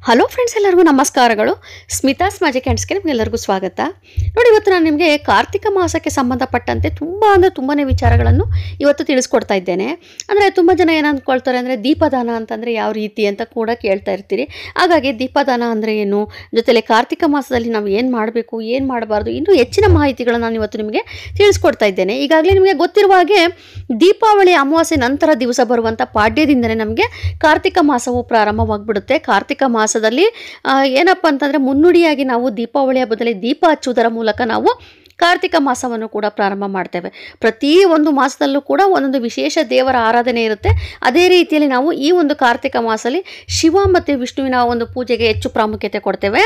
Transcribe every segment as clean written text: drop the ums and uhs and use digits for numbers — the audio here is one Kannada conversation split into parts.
ಹಲೋ ಫ್ರೆಂಡ್ಸ್, ಎಲ್ಲರಿಗೂ ನಮಸ್ಕಾರಗಳು. ಸ್ಮಿತಾಸ್ ಮ್ಯಾಜಿಕ್ ಹ್ಯಾಂಡ್ಸ್ಗೆ ನಿಮಗೆಲ್ಲರಿಗೂ ಸ್ವಾಗತ. ನೋಡಿ, ಇವತ್ತು ನಾನು ನಿಮಗೆ ಕಾರ್ತಿಕ ಮಾಸಕ್ಕೆ ಸಂಬಂಧಪಟ್ಟಂತೆ ತುಂಬಾ ವಿಚಾರಗಳನ್ನು ಇವತ್ತು ತಿಳಿಸ್ಕೊಡ್ತಾ ಇದ್ದೇನೆ. ಅಂದರೆ ತುಂಬ ಜನ ಏನು ಅಂದ್ಕೊಳ್ತಾರೆ ಅಂದರೆ ದೀಪದಾನ ಅಂತಂದರೆ ಯಾವ ರೀತಿ ಅಂತ ಕೂಡ ಕೇಳ್ತಾ ಇರ್ತೀರಿ. ಹಾಗಾಗಿ ದೀಪದಾನ ಅಂದರೆ ಏನು, ಜೊತೆಲಿ ಕಾರ್ತಿಕ ಮಾಸದಲ್ಲಿ ನಾವು ಏನು ಮಾಡಬೇಕು, ಏನು ಮಾಡಬಾರ್ದು, ಇನ್ನೂ ಹೆಚ್ಚಿನ ಮಾಹಿತಿಗಳನ್ನು ನಾನು ಇವತ್ತು ನಿಮಗೆ ತಿಳಿಸ್ಕೊಡ್ತಾ ಇದ್ದೇನೆ. ಈಗಾಗಲೇ ನಿಮಗೆ ಗೊತ್ತಿರುವ ಹಾಗೆ ದೀಪಾವಳಿ ಅಮಾವಾಸ್ಯೆ ನಂತರ ದಿವಸ ಬರುವಂಥ ಪಾಡ್ಯದಿಂದಲೇ ನಮಗೆ ಕಾರ್ತಿಕ ಮಾಸವು ಪ್ರಾರಂಭವಾಗಿಬಿಡುತ್ತೆ. ಕಾರ್ತಿಕ ಮಾಸದಲ್ಲಿ ಏನಪ್ಪ ಅಂತಂದರೆ ಮುನ್ನುಡಿಯಾಗಿ ನಾವು ದೀಪಾವಳಿ ಹಬ್ಬದಲ್ಲಿ ದೀಪ ಹಚ್ಚುವುದರ ಮೂಲಕ ನಾವು ಕಾರ್ತಿಕ ಮಾಸವನ್ನು ಕೂಡ ಪ್ರಾರಂಭ ಮಾಡ್ತೇವೆ. ಪ್ರತಿ ಒಂದು ಮಾಸದಲ್ಲೂ ಕೂಡ ಒಂದೊಂದು ವಿಶೇಷ ದೇವರ ಆರಾಧನೆ ಇರುತ್ತೆ. ಅದೇ ರೀತಿಯಲ್ಲಿ ನಾವು ಈ ಒಂದು ಕಾರ್ತಿಕ ಮಾಸದಲ್ಲಿ ಶಿವ ಮತ್ತು ವಿಷ್ಣುವಿನ ಒಂದು ಪೂಜೆಗೆ ಹೆಚ್ಚು ಪ್ರಾಮುಖ್ಯತೆ ಕೊಡ್ತೇವೆ.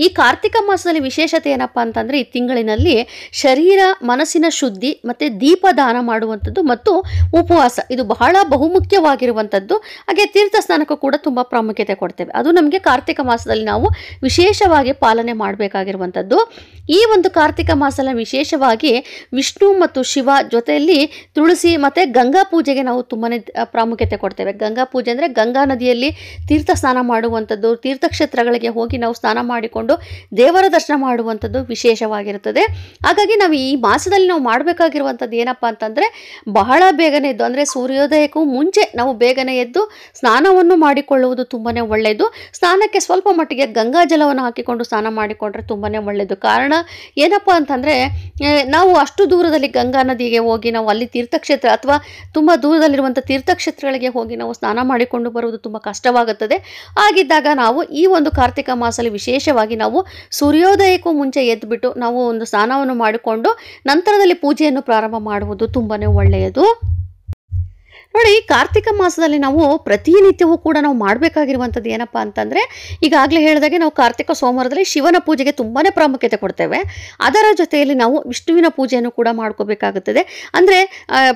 ಈ ಕಾರ್ತಿಕ ಮಾಸದಲ್ಲಿ ವಿಶೇಷತೆ ಏನಪ್ಪ ಅಂತಂದರೆ ಈ ತಿಂಗಳಿನಲ್ಲಿ ಶರೀರ ಮನಸ್ಸಿನ ಶುದ್ಧಿ ಮತ್ತು ದೀಪದಾನ ಮಾಡುವಂಥದ್ದು ಮತ್ತು ಉಪವಾಸ ಇದು ಬಹಳ ಬಹುಮುಖ್ಯವಾಗಿರುವಂಥದ್ದು. ಹಾಗೆ ತೀರ್ಥ ಸ್ನಾನಕ್ಕೂ ಕೂಡ ತುಂಬ ಪ್ರಾಮುಖ್ಯತೆ ಕೊಡ್ತೇವೆ. ಅದು ನಮಗೆ ಕಾರ್ತಿಕ ಮಾಸದಲ್ಲಿ ನಾವು ವಿಶೇಷವಾಗಿ ಪಾಲನೆ ಮಾಡಬೇಕಾಗಿರುವಂಥದ್ದು. ಈ ಒಂದು ಕಾರ್ತಿಕ ಮಾಸದಲ್ಲಿ ವಿಶೇಷವಾಗಿ ವಿಷ್ಣು ಮತ್ತು ಶಿವ ಜೊತೆಯಲ್ಲಿ ತುಳಸಿ ಮತ್ತು ಗಂಗಾ ಪೂಜೆಗೆ ನಾವು ತುಂಬಾ ಪ್ರಾಮುಖ್ಯತೆ ಕೊಡ್ತೇವೆ. ಗಂಗಾ ಪೂಜೆ ಅಂದರೆ ಗಂಗಾ ನದಿಯಲ್ಲಿ ತೀರ್ಥ ಸ್ನಾನ ಮಾಡುವಂಥದ್ದು, ತೀರ್ಥಕ್ಷೇತ್ರಗಳಿಗೆ ಹೋಗಿ ನಾವು ಸ್ನಾನ ಮಾಡಿಕೊಂಡು ದೇವರ ದರ್ಶನ ಮಾಡುವಂಥದ್ದು ವಿಶೇಷವಾಗಿರುತ್ತದೆ. ಹಾಗಾಗಿ ನಾವು ಈ ಮಾಸದಲ್ಲಿ ನಾವು ಮಾಡಬೇಕಾಗಿರುವಂಥದ್ದು ಏನಪ್ಪ ಅಂತಂದರೆ ಬಹಳ ಬೇಗನೆ ಎದ್ದು, ಅಂದರೆ ಸೂರ್ಯೋದಯಕ್ಕೂ ಮುಂಚೆ ನಾವು ಬೇಗನೆ ಎದ್ದು ಸ್ನಾನವನ್ನು ಮಾಡಿಕೊಳ್ಳುವುದು ತುಂಬಾ ಒಳ್ಳೆಯದು. ಸ್ನಾನಕ್ಕೆ ಸ್ವಲ್ಪ ಮಟ್ಟಿಗೆ ಗಂಗಾ ಜಲವನ್ನು ಹಾಕಿಕೊಂಡು ಸ್ನಾನ ಮಾಡಿಕೊಂಡ್ರೆ ತುಂಬಾ ಒಳ್ಳೆಯದು. ಕಾರಣ ಏನಪ್ಪ ಅಂತಂದರೆ ನಾವು ಅಷ್ಟು ದೂರದಲ್ಲಿ ಗಂಗಾ ನದಿಗೆ ಹೋಗಿ ನಾವು ಅಲ್ಲಿ ತೀರ್ಥಕ್ಷೇತ್ರ ಅಥವಾ ತುಂಬ ದೂರದಲ್ಲಿರುವಂಥ ತೀರ್ಥಕ್ಷೇತ್ರಗಳಿಗೆ ಹೋಗಿ ನಾವು ಸ್ನಾನ ಮಾಡಿಕೊಂಡು ಬರುವುದು ತುಂಬ ಕಷ್ಟವಾಗುತ್ತದೆ. ಹಾಗಿದ್ದಾಗ ನಾವು ಈ ಒಂದು ಕಾರ್ತಿಕ ಮಾಸದಲ್ಲಿ ವಿಶೇಷವಾಗಿ ನಾವು ಸೂರ್ಯೋದಯಕ್ಕೂ ಮುಂಚೆ ಎದ್ದುಬಿಟ್ಟು ನಾವು ಒಂದು ಸ್ನಾನವನ್ನು ಮಾಡಿಕೊಂಡು ನಂತರದಲ್ಲಿ ಪೂಜೆಯನ್ನು ಪ್ರಾರಂಭ ಮಾಡುವುದು ತುಂಬಾ ಒಳ್ಳೆಯದು. ನೋಡಿ, ಕಾರ್ತಿಕ ಮಾಸದಲ್ಲಿ ನಾವು ಪ್ರತಿನಿತ್ಯವೂ ಕೂಡ ನಾವು ಮಾಡಬೇಕಾಗಿರುವಂಥದ್ದು ಏನಪ್ಪ ಅಂತಂದರೆ ಈಗಾಗಲೇ ಹೇಳಿದಾಗೆ ನಾವು ಕಾರ್ತಿಕ ಸೋಮವಾರದಲ್ಲಿ ಶಿವನ ಪೂಜೆಗೆ ತುಂಬಾ ಪ್ರಾಮುಖ್ಯತೆ ಕೊಡ್ತೇವೆ. ಅದರ ಜೊತೆಯಲ್ಲಿ ನಾವು ವಿಷ್ಣುವಿನ ಪೂಜೆಯನ್ನು ಕೂಡ ಮಾಡ್ಕೋಬೇಕಾಗುತ್ತದೆ. ಅಂದರೆ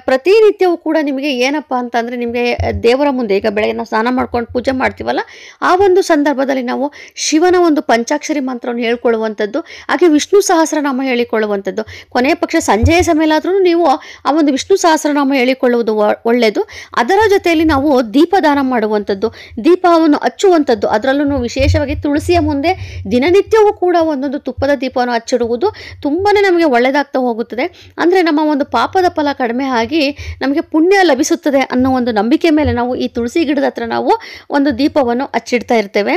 ಪ್ರತಿನಿತ್ಯವೂ ಕೂಡ ನಿಮಗೆ ಏನಪ್ಪ ಅಂತಂದರೆ ನಿಮಗೆ ದೇವರ ಮುಂದೆ ಈಗ ಬೆಳಗ್ಗೆ ನಾವು ಸ್ನಾನ ಮಾಡ್ಕೊಂಡು ಪೂಜೆ ಮಾಡ್ತೀವಲ್ಲ, ಆ ಒಂದು ಸಂದರ್ಭದಲ್ಲಿ ನಾವು ಶಿವನ ಒಂದು ಪಂಚಾಕ್ಷರಿ ಮಂತ್ರವನ್ನು ಹೇಳ್ಕೊಳ್ಳುವಂಥದ್ದು, ಹಾಗೆ ವಿಷ್ಣು ಸಹಸ್ರನಾಮ ಹೇಳಿಕೊಳ್ಳುವಂಥದ್ದು. ಕೊನೆಯ ಪಕ್ಷ ಸಂಜೆಯ ಸಮಯಲಾದರೂ ನೀವು ಆ ಒಂದು ವಿಷ್ಣು ಸಹಸ್ರನಾಮ ಹೇಳಿಕೊಳ್ಳುವುದು ಒಳ್ಳೆಯದು. ಅದರ ಜೊತೆಯಲ್ಲಿ ನಾವು ದೀಪದಾನ ಮಾಡುವಂಥದ್ದು, ದೀಪವನ್ನು ಹಚ್ಚುವಂಥದ್ದು, ಅದರಲ್ಲೂ ವಿಶೇಷವಾಗಿ ತುಳಸಿಯ ಮುಂದೆ ದಿನನಿತ್ಯವೂ ಕೂಡ ಒಂದೊಂದು ತುಪ್ಪದ ದೀಪವನ್ನು ಹಚ್ಚಿಡುವುದು ತುಂಬಾ ನಮಗೆ ಒಳ್ಳೆಯದಾಗ್ತಾ ಹೋಗುತ್ತದೆ. ಅಂದರೆ ನಮ್ಮ ಒಂದು ಪಾಪದ ಫಲ ಕಡಿಮೆ ಆಗಿ ನಮಗೆ ಪುಣ್ಯ ಲಭಿಸುತ್ತದೆ ಅನ್ನೋ ಒಂದು ನಂಬಿಕೆ ಮೇಲೆ ನಾವು ಈ ತುಳಸಿ ಗಿಡದ ಹತ್ರ ನಾವು ಒಂದು ದೀಪವನ್ನು ಹಚ್ಚಿಡ್ತಾ ಇರ್ತೇವೆ.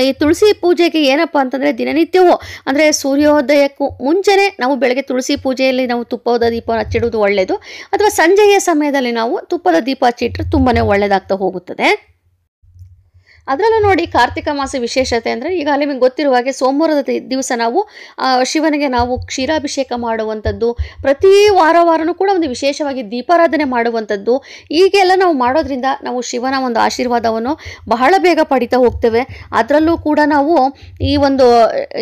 ಈ ತುಳಸಿ ಪೂಜೆಗೆ ಏನಪ್ಪ ಅಂತಂದರೆ ದಿನನಿತ್ಯವೂ ಅಂದರೆ ಸೂರ್ಯೋದಯಕ್ಕೂ ಮುಂಚೆನೇ ನಾವು ಬೆಳಗ್ಗೆ ತುಳಸಿ ಪೂಜೆಯಲ್ಲಿ ನಾವು ತುಪ್ಪದ ದೀಪವನ್ನು ಹಚ್ಚಿಡುವುದು ಒಳ್ಳೆಯದು. ಅಥವಾ ಸಂಜೆಯ ಸಮಯದಲ್ಲಿ ನಾವು ತುಪ್ಪದ ದೀಪ ಹಚ್ಚಿಟ್ರೆ ತುಂಬಾ ಒಳ್ಳೆಯದಾಗ್ತಾ ಹೋಗುತ್ತದೆ. ಅದರಲ್ಲೂ ನೋಡಿ, ಕಾರ್ತಿಕ ಮಾಸ ವಿಶೇಷತೆ ಅಂದರೆ ಈಗ ನಿಮಗೆ ಗೊತ್ತಿರುವ ಹಾಗೆ ಸೋಮವಾರದ ದಿವಸ ನಾವು ಶಿವನಿಗೆ ನಾವು ಕ್ಷೀರಾಭಿಷೇಕ ಮಾಡುವಂಥದ್ದು, ಪ್ರತಿ ವಾರನೂ ಕೂಡ ಒಂದು ವಿಶೇಷವಾಗಿ ದೀಪಾರಾಧನೆ ಮಾಡುವಂಥದ್ದು, ಹೀಗೆಲ್ಲ ನಾವು ಮಾಡೋದ್ರಿಂದ ನಾವು ಶಿವನ ಒಂದು ಆಶೀರ್ವಾದವನ್ನು ಬಹಳ ಬೇಗ ಪಡಿತಾ ಹೋಗ್ತೇವೆ. ಅದರಲ್ಲೂ ಕೂಡ ನಾವು ಈ ಒಂದು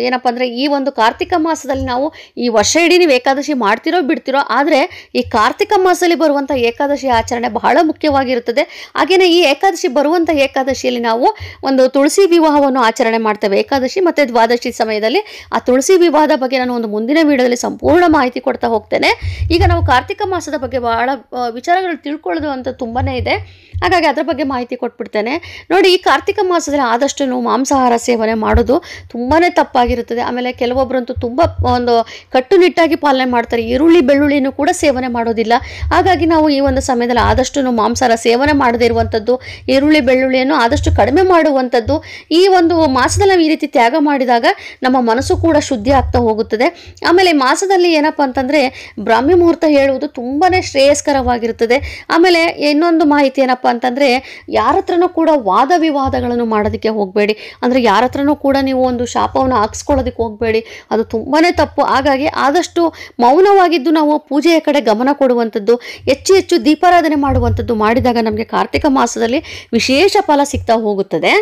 ಏನಪ್ಪ ಅಂದರೆ ಈ ಒಂದು ಕಾರ್ತಿಕ ಮಾಸದಲ್ಲಿ ನಾವು ಈ ವರ್ಷ ಇಡೀ ನೀವು ಏಕಾದಶಿ ಮಾಡ್ತಿರೋ ಬಿಡ್ತಿರೋ, ಆದರೆ ಈ ಕಾರ್ತಿಕ ಮಾಸದಲ್ಲಿ ಬರುವಂಥ ಏಕಾದಶಿ ಆಚರಣೆ ಬಹಳ ಮುಖ್ಯವಾಗಿರುತ್ತದೆ. ಹಾಗೆಯೇ ಈ ಏಕಾದಶಿ ಬರುವಂಥ ಏಕಾದಶಿಯಲ್ಲಿ ನಾವು ಒಂದು ತುಳಸಿ ವಿವಾಹವನ್ನು ಆಚರಣೆ ಮಾಡ್ತೇವೆ. ಏಕಾದಶಿ ಮತ್ತು ದ್ವಾದಶಿ ಸಮಯದಲ್ಲಿ ಆ ತುಳಸಿ ವಿವಾಹದ ಬಗ್ಗೆ ನಾನು ಒಂದು ಮುಂದಿನ ವಿಡಿಯೋದಲ್ಲಿ ಸಂಪೂರ್ಣ ಮಾಹಿತಿ ಕೊಡ್ತಾ ಹೋಗ್ತೇನೆ. ಈಗ ನಾವು ಕಾರ್ತಿಕ ಮಾಸದ ಬಗ್ಗೆ ಬಹಳ ವಿಚಾರಗಳು ತಿಳ್ಕೊಳ್ಳೋದು ಅಂತ ತುಂಬಾ ಇದೆ. ಹಾಗಾಗಿ ಅದರ ಬಗ್ಗೆ ಮಾಹಿತಿ ಕೊಟ್ಬಿಡ್ತೇನೆ. ನೋಡಿ, ಈ ಕಾರ್ತಿಕ ಮಾಸದಲ್ಲಿ ಆದಷ್ಟು ಮಾಂಸಾಹಾರ ಸೇವನೆ ಮಾಡೋದು ತುಂಬಾ ತಪ್ಪಾಗಿರುತ್ತದೆ. ಆಮೇಲೆ ಕೆಲವೊಬ್ಬರಂತೂ ತುಂಬ ಒಂದು ಕಟ್ಟುನಿಟ್ಟಾಗಿ ಪಾಲನೆ ಮಾಡ್ತಾರೆ. ಈರುಳ್ಳಿ ಬೆಳ್ಳುಳ್ಳಿನೂ ಕೂಡ ಸೇವನೆ ಮಾಡೋದಿಲ್ಲ. ಹಾಗಾಗಿ ನಾವು ಈ ಒಂದು ಸಮಯದಲ್ಲಿ ಆದಷ್ಟು ಮಾಂಸಾಹಾರ ಸೇವನೆ ಮಾಡದೇ ಇರುವಂಥದ್ದು, ಈರುಳ್ಳಿ ಬೆಳ್ಳುಳ್ಳಿಯನ್ನು ಆದಷ್ಟು ಕಡಿಮೆ ಮಾಡುವಂಥದ್ದು. ಈ ಒಂದು ಮಾಸದಲ್ಲಿ ನಾವು ಈ ರೀತಿ ತ್ಯಾಗ ಮಾಡಿದಾಗ ನಮ್ಮ ಮನಸ್ಸು ಕೂಡ ಶುದ್ಧಿ ಆಗ್ತಾ ಹೋಗುತ್ತದೆ. ಆಮೇಲೆ ಮಾಸದಲ್ಲಿ ಏನಪ್ಪ ಅಂತಂದರೆ ಬ್ರಾಹ್ಮಿ ಮುಹೂರ್ತ ಹೇಳುವುದು ತುಂಬಾ ಶ್ರೇಯಸ್ಕರವಾಗಿರುತ್ತದೆ. ಆಮೇಲೆ ಇನ್ನೊಂದು ಮಾಹಿತಿ ಏನಪ್ಪ ಅಂತಂದರೆ ಯಾರ ಹತ್ರನೂ ಕೂಡ ವಾದ ವಿವಾದಗಳನ್ನು ಮಾಡೋದಕ್ಕೆ ಹೋಗಬೇಡಿ. ಅಂದರೆ ಯಾರ ಹತ್ರನೂ ಕೂಡ ನೀವು ಒಂದು ಶಾಪವನ್ನು ಹಾಕ್ಸ್ಕೊಳ್ಳೋದಕ್ಕೆ ಹೋಗಬೇಡಿ, ಅದು ತುಂಬಾ ತಪ್ಪು. ಹಾಗಾಗಿ ಆದಷ್ಟು ಮೌನವಾಗಿದ್ದು ನಾವು ಪೂಜೆಯ ಕಡೆ ಗಮನ ಕೊಡುವಂಥದ್ದು, ಹೆಚ್ಚು ದೀಪಾರಾಧನೆ ಮಾಡುವಂಥದ್ದು ಮಾಡಿದಾಗ ನಮಗೆ ಕಾರ್ತಿಕ ಮಾಸದಲ್ಲಿ ವಿಶೇಷ ಫಲ ಸಿಗ್ತಾ ಹೋಗುತ್ತದೆ.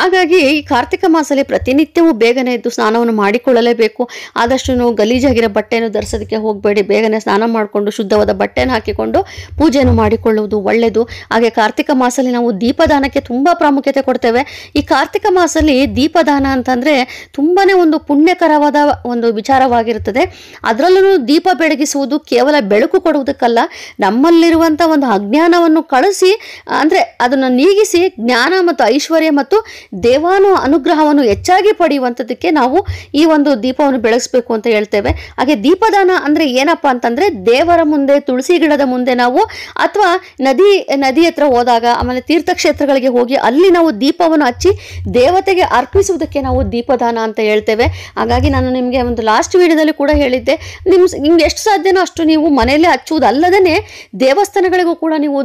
ಹಾಗಾಗಿ ಈ ಕಾರ್ತಿಕ ಮಾಸದಲ್ಲಿ ಪ್ರತಿನಿತ್ಯವೂ ಬೇಗನೆ ಎದ್ದು ಸ್ನಾನವನ್ನು ಮಾಡಿಕೊಳ್ಳಲೇಬೇಕು. ಆದಷ್ಟು ಗಲೀಜಾಗಿರೋ ಬಟ್ಟೆಯನ್ನು ಧರಿಸೋದಕ್ಕೆ ಹೋಗಬೇಡಿ. ಬೇಗನೆ ಸ್ನಾನ ಮಾಡಿಕೊಂಡು ಶುದ್ಧವಾದ ಬಟ್ಟೆಯನ್ನು ಹಾಕಿಕೊಂಡು ಪೂಜೆಯನ್ನು ಮಾಡಿಕೊಳ್ಳುವುದು ಒಳ್ಳೆಯದು. ಹಾಗೆ ಕಾರ್ತಿಕ ಮಾಸದಲ್ಲಿ ನಾವು ದೀಪದಾನಕ್ಕೆ ತುಂಬ ಪ್ರಾಮುಖ್ಯತೆ ಕೊಡ್ತೇವೆ. ಈ ಕಾರ್ತಿಕ ಮಾಸದಲ್ಲಿ ದೀಪದಾನ ಅಂತಂದರೆ ತುಂಬಾ ಒಂದು ಪುಣ್ಯಕರವಾದ ಒಂದು ವಿಚಾರವಾಗಿರುತ್ತದೆ. ಅದರಲ್ಲೂ ದೀಪ ಬೆಳಗಿಸುವುದು ಕೇವಲ ಬೆಳಕು ಕೊಡುವುದಕ್ಕಲ್ಲ, ನಮ್ಮಲ್ಲಿರುವಂಥ ಒಂದು ಅಜ್ಞಾನವನ್ನು ಕಳಿಸಿ ಅಂದರೆ ಅದನ್ನು ನೀಗಿಸಿ ಜ್ಞಾನ ಮತ್ತು ಐಶ್ವರ್ಯ ಮತ್ತು ದೇವಾನು ಅನುಗ್ರಹವನ್ನು ಹೆಚ್ಚಾಗಿ ಪಡೆಯುವಂಥದ್ದಕ್ಕೆ ನಾವು ಈ ಒಂದು ದೀಪವನ್ನು ಬೆಳಗಿಸ್ಬೇಕು ಅಂತ ಹೇಳ್ತೇವೆ. ಹಾಗೆ ದೀಪದಾನ ಅಂದರೆ ಏನಪ್ಪ ಅಂತಂದರೆ ದೇವರ ಮುಂದೆ, ತುಳಸಿ ಗಿಡದ ಮುಂದೆ ನಾವು ಅಥವಾ ನದಿ ಹತ್ರ ಹೋದಾಗ, ಆಮೇಲೆ ತೀರ್ಥಕ್ಷೇತ್ರಗಳಿಗೆ ಹೋಗಿ ಅಲ್ಲಿ ನಾವು ದೀಪವನ್ನು ಹಚ್ಚಿ ದೇವತೆಗೆ ಅರ್ಪಿಸುವುದಕ್ಕೆ ನಾವು ದೀಪದಾನ ಅಂತ ಹೇಳ್ತೇವೆ. ಹಾಗಾಗಿ ನಾನು ನಿಮಗೆ ಒಂದು ಲಾಸ್ಟ್ ವಿಡಿಯೋದಲ್ಲಿ ಕೂಡ ಹೇಳಿದ್ದೆ, ನಿಮ್ಗೆ ಎಷ್ಟು ಸಾಧ್ಯನೋ ಅಷ್ಟು ನೀವು ಮನೆಯಲ್ಲೇ ಹಚ್ಚುವುದಲ್ಲದೇ ದೇವಸ್ಥಾನಗಳಿಗೂ ಕೂಡ ನೀವು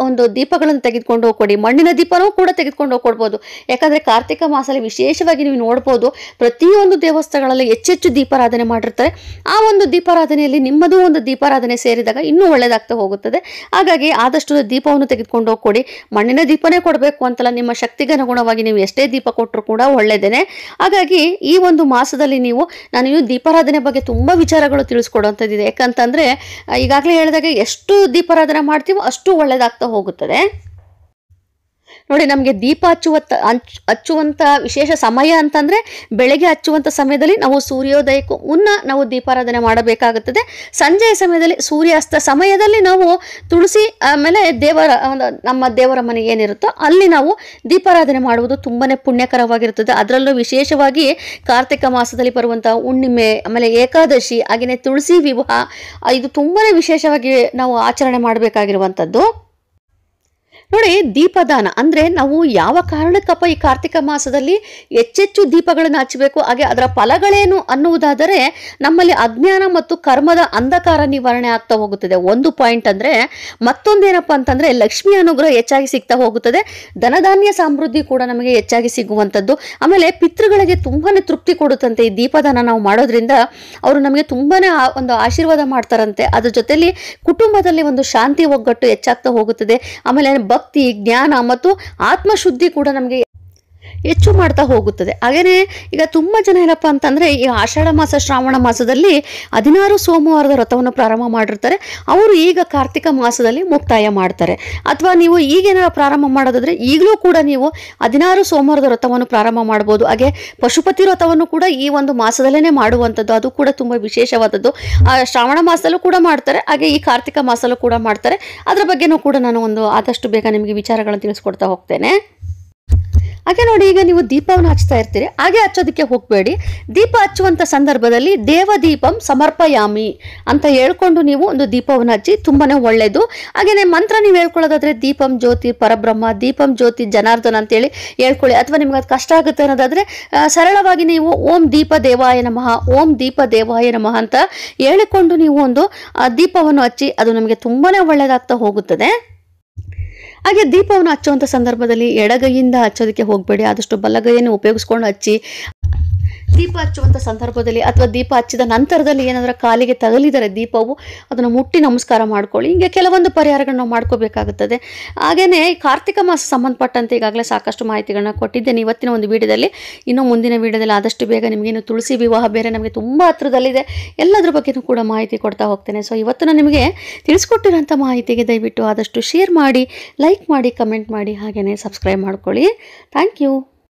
ಒಂದು ದೀಪಗಳನ್ನು ತೆಗೆದುಕೊಂಡು ಹೋಗ್ಕೊಡಿ. ಮಣ್ಣಿನ ದೀಪನೂ ಕೂಡ ತೆಗೆದುಕೊಂಡು ಹೋಗ್ಕೊಡ್ಬೋದು. ಯಾಕಂದರೆ ಕಾರ್ತಿಕ ಮಾಸದಲ್ಲಿ ವಿಶೇಷವಾಗಿ ನೀವು ನೋಡ್ಬೋದು, ಪ್ರತಿಯೊಂದು ದೇವಸ್ಥಾನಗಳಲ್ಲಿ ಹೆಚ್ಚೆಚ್ಚು ದೀಪಾರಾಧನೆ ಮಾಡಿರ್ತಾರೆ. ಆ ಒಂದು ದೀಪಾರಾಧನೆಯಲ್ಲಿ ನಿಮ್ಮದು ಒಂದು ದೀಪಾರಾಧನೆ ಸೇರಿದಾಗ ಇನ್ನೂ ಒಳ್ಳೆಯದಾಗ್ತಾ ಹೋಗುತ್ತದೆ. ಹಾಗಾಗಿ ಆದಷ್ಟು ದೀಪವನ್ನು ತೆಗೆದುಕೊಂಡು ಹೋಗ್ಕೊಡಿ. ಮಣ್ಣಿನ ದೀಪನೇ ಕೊಡಬೇಕು ಅಂತಲ್ಲ, ನಿಮ್ಮ ಶಕ್ತಿಗೆ ಅನುಗುಣವಾಗಿ ನೀವು ಎಷ್ಟೇ ದೀಪ ಕೊಟ್ಟರು ಕೂಡ ಒಳ್ಳೆಯದೇನೆ. ಹಾಗಾಗಿ ಈ ಒಂದು ಮಾಸದಲ್ಲಿ ನಾನು ದೀಪಾರಾಧನೆ ಬಗ್ಗೆ ತುಂಬ ವಿಚಾರಗಳು ತಿಳಿಸ್ಕೊಡುವಂಥದ್ದಿದೆ. ಯಾಕಂತಂದರೆ ಈಗಾಗಲೇ ಹೇಳಿದಾಗ ಎಷ್ಟು ದೀಪಾರಾಧನೆ ಮಾಡ್ತೀವೋ ಅಷ್ಟು ಒಳ್ಳೆಯದಾಗ್ತಾ ಹೋಗುತ್ತದೆ. ನೋಡಿ, ನಮಗೆ ದೀಪ ಹಚ್ಚುವಂಥ ವಿಶೇಷ ಸಮಯ ಅಂತಂದರೆ ಬೆಳಗ್ಗೆ ಹಚ್ಚುವಂಥ ಸಮಯದಲ್ಲಿ ನಾವು ಸೂರ್ಯೋದಯಕ್ಕೂ ಮುನ್ನ ನಾವು ದೀಪಾರಾಧನೆ ಮಾಡಬೇಕಾಗುತ್ತದೆ. ಸಂಜೆಯ ಸಮಯದಲ್ಲಿ ಸೂರ್ಯಾಸ್ತ ಸಮಯದಲ್ಲಿ ನಾವು ತುಳಸಿ ಆಮೇಲೆ ನಮ್ಮ ದೇವರ ಮನೆ ಏನಿರುತ್ತೋ ಅಲ್ಲಿ ನಾವು ದೀಪಾರಾಧನೆ ಮಾಡುವುದು ತುಂಬಾ ಪುಣ್ಯಕರವಾಗಿರುತ್ತದೆ. ಅದರಲ್ಲೂ ವಿಶೇಷವಾಗಿ ಕಾರ್ತಿಕ ಮಾಸದಲ್ಲಿ ಬರುವಂಥ ಹುಣ್ಣಿಮೆ, ಆಮೇಲೆ ಏಕಾದಶಿ, ಹಾಗೆಯೇ ತುಳಸಿ ವಿವಾಹ, ಇದು ತುಂಬಾ ವಿಶೇಷವಾಗಿ ನಾವು ಆಚರಣೆ ಮಾಡಬೇಕಾಗಿರುವಂಥದ್ದು. ನೋಡಿ, ದೀಪದಾನ ಅಂದರೆ ನಾವು ಯಾವ ಕಾರಣಕ್ಕಪ್ಪ ಈ ಕಾರ್ತಿಕ ಮಾಸದಲ್ಲಿ ಹೆಚ್ಚೆಚ್ಚು ದೀಪಗಳನ್ನು ಹಚ್ಚಬೇಕು, ಹಾಗೆ ಅದರ ಫಲಗಳೇನು ಅನ್ನುವುದಾದರೆ ನಮ್ಮಲ್ಲಿ ಅಜ್ಞಾನ ಮತ್ತು ಕರ್ಮದ ಅಂಧಕಾರ ನಿವಾರಣೆ ಆಗ್ತಾ ಹೋಗುತ್ತದೆ. ಒಂದು ಪಾಯಿಂಟ್ ಅಂದರೆ, ಮತ್ತೊಂದೇನಪ್ಪ ಅಂತಂದರೆ ಲಕ್ಷ್ಮಿ ಅನುಗ್ರಹ ಹೆಚ್ಚಾಗಿ ಸಿಗ್ತಾ ಹೋಗುತ್ತದೆ. ಧನಧಾನ್ಯ ಸಮೃದ್ಧಿ ಕೂಡ ನಮಗೆ ಹೆಚ್ಚಾಗಿ ಸಿಗುವಂಥದ್ದು. ಆಮೇಲೆ ಪಿತೃಗಳಿಗೆ ತುಂಬಾ ತೃಪ್ತಿ ಕೊಡುತ್ತಂತೆ ಈ ದೀಪದಾನ ನಾವು ಮಾಡೋದ್ರಿಂದ. ಅವರು ನಮಗೆ ತುಂಬಾ ಒಂದು ಆಶೀರ್ವಾದ ಮಾಡ್ತಾರಂತೆ. ಅದ್ರ ಜೊತೆಲಿ ಕುಟುಂಬದಲ್ಲಿ ಒಂದು ಶಾಂತಿ ಒಗ್ಗಟ್ಟು ಹೆಚ್ಚಾಗ್ತಾ ಹೋಗುತ್ತದೆ. ಆಮೇಲೆ ಭಕ್ತಿ, ಜ್ಞಾನ ಮತ್ತು ಆತ್ಮಶುದ್ಧಿ ಕೂಡ ನಮಗೆ ಹೆಚ್ಚು ಮಾಡ್ತಾ ಹೋಗುತ್ತದೆ. ಹಾಗೆಯೇ ಈಗ ತುಂಬ ಜನ ಏನಪ್ಪ ಅಂತಂದರೆ ಈ ಆಷಾಢ ಮಾಸ, ಶ್ರಾವಣ ಮಾಸದಲ್ಲಿ 16 ಸೋಮವಾರದ ವ್ರತವನ್ನು ಪ್ರಾರಂಭ ಮಾಡಿರ್ತಾರೆ. ಅವರು ಈಗ ಕಾರ್ತಿಕ ಮಾಸದಲ್ಲಿ ಮುಕ್ತಾಯ ಮಾಡ್ತಾರೆ. ಅಥವಾ ನೀವು ಈಗೇನಾರ ಪ್ರಾರಂಭ ಮಾಡೋದಾದರೆ ಈಗಲೂ ಕೂಡ ನೀವು 16 ಸೋಮವಾರದ ವ್ರತವನ್ನು ಪ್ರಾರಂಭ ಮಾಡ್ಬೋದು. ಹಾಗೆ ಪಶುಪತಿ ವ್ರತವನ್ನು ಕೂಡ ಈ ಒಂದು ಮಾಸದಲ್ಲೇ ಮಾಡುವಂಥದ್ದು, ಅದು ಕೂಡ ತುಂಬ ವಿಶೇಷವಾದದ್ದು. ಶ್ರಾವಣ ಮಾಸದಲ್ಲೂ ಕೂಡ ಮಾಡ್ತಾರೆ, ಹಾಗೆ ಈ ಕಾರ್ತಿಕ ಮಾಸದಲ್ಲೂ ಕೂಡ ಮಾಡ್ತಾರೆ. ಅದರ ಬಗ್ಗೆನೂ ಕೂಡ ನಾನು ಆದಷ್ಟು ಬೇಗ ನಿಮಗೆ ವಿಚಾರಗಳನ್ನು ತಿಳಿಸ್ಕೊಡ್ತಾ ಹೋಗ್ತೇನೆ. ಹಾಗೆ ನೋಡಿ, ಈಗ ನೀವು ದೀಪವನ್ನು ಹಚ್ತಾ ಇರ್ತೀರಿ, ಹಾಗೆ ಹಚ್ಚೋದಕ್ಕೆ ಹೋಗಬೇಡಿ. ದೀಪ ಹಚ್ಚುವಂಥ ಸಂದರ್ಭದಲ್ಲಿ ದೇವದೀಪಂ ಸಮರ್ಪಯಾಮಿ ಅಂತ ಹೇಳ್ಕೊಂಡು ನೀವು ಒಂದು ದೀಪವನ್ನು ಹಚ್ಚಿ ತುಂಬಾ ಒಳ್ಳೆಯದು. ಹಾಗೆಯೇ ಮಂತ್ರ ನೀವು ಹೇಳ್ಕೊಳ್ಳೋದಾದರೆ ದೀಪಂ ಜ್ಯೋತಿ ಪರಬ್ರಹ್ಮ, ದೀಪಂ ಜ್ಯೋತಿ ಜನಾರ್ದನ ಅಂತೇಳಿ ಹೇಳ್ಕೊಳ್ಳಿ. ಅಥವಾ ನಿಮ್ಗೆ ಅದು ಕಷ್ಟ ಆಗುತ್ತೆ ಅನ್ನೋದಾದರೆ ಸರಳವಾಗಿ ನೀವು ಓಂ ದೀಪ ದೇವಾಯ ನಮಃ, ಓಂ ದೀಪ ದೇವಾಯ ನಮಃ ಅಂತ ಹೇಳಿಕೊಂಡು ನೀವು ಒಂದು ದೀಪವನ್ನು ಹಚ್ಚಿ, ಅದು ನಮಗೆ ತುಂಬಾ ಒಳ್ಳೆಯದಾಗ್ತಾ ಹೋಗುತ್ತದೆ. ಹಾಗೆ ದೀಪವನ್ನು ಹಚ್ಚುವಂಥ ಸಂದರ್ಭದಲ್ಲಿ ಎಡಗೈಯಿಂದ ಹಚ್ಚೋದಕ್ಕೆ ಹೋಗಬೇಡಿ, ಆದಷ್ಟು ಬಲಗೈಯನ್ನು ಉಪಯೋಗಿಸ್ಕೊಂಡು ಹಚ್ಚಿ. ದೀಪ ಹಚ್ಚುವಂಥ ಸಂದರ್ಭದಲ್ಲಿ ಅಥವಾ ದೀಪ ಹಚ್ಚಿದ ನಂತರದಲ್ಲಿ ಏನಾದರೂ ಕಾಲಿಗೆ ತಗಲಿದರೆ ದೀಪವು, ಅದನ್ನು ಮುಟ್ಟಿ ನಮಸ್ಕಾರ ಮಾಡ್ಕೊಳ್ಳಿ. ಹೀಗೆ ಕೆಲವೊಂದು ಪರಿಹಾರಗಳನ್ನ ನಾವು ಮಾಡ್ಕೋಬೇಕಾಗುತ್ತದೆ. ಹಾಗೆಯೇ ಕಾರ್ತಿಕ ಮಾಸ ಸಂಬಂಧಪಟ್ಟಂತೆ ಈಗಾಗಲೇ ಸಾಕಷ್ಟು ಮಾಹಿತಿಗಳನ್ನ ಕೊಟ್ಟಿದ್ದೇನೆ ಇವತ್ತಿನ ಒಂದು ವಿಡಿಯೋದಲ್ಲಿ. ಇನ್ನು ಮುಂದಿನ ವಿಡಿಯೋದಲ್ಲಿ ಆದಷ್ಟು ಬೇಗ ನಿಮಗೇನು ತುಳಸಿ ವಿವಾಹ ಬೇರೆ ನಮಗೆ ತುಂಬ ಹತ್ರದಲ್ಲಿದೆ, ಎಲ್ಲದ್ರ ಬಗ್ಗೆನೂ ಕೂಡ ಮಾಹಿತಿ ಕೊಡ್ತಾ ಹೋಗ್ತೇನೆ. ಸೊ ಇವತ್ತು ನಾನು ನಿಮಗೆ ತಿಳಿಸ್ಕೊಟ್ಟಿರೋಂಥ ಮಾಹಿತಿಗೆ ದಯವಿಟ್ಟು ಆದಷ್ಟು ಶೇರ್ ಮಾಡಿ, ಲೈಕ್ ಮಾಡಿ, ಕಮೆಂಟ್ ಮಾಡಿ, ಹಾಗೆಯೇ ಸಬ್ಸ್ಕ್ರೈಬ್ ಮಾಡ್ಕೊಳ್ಳಿ. Thank you.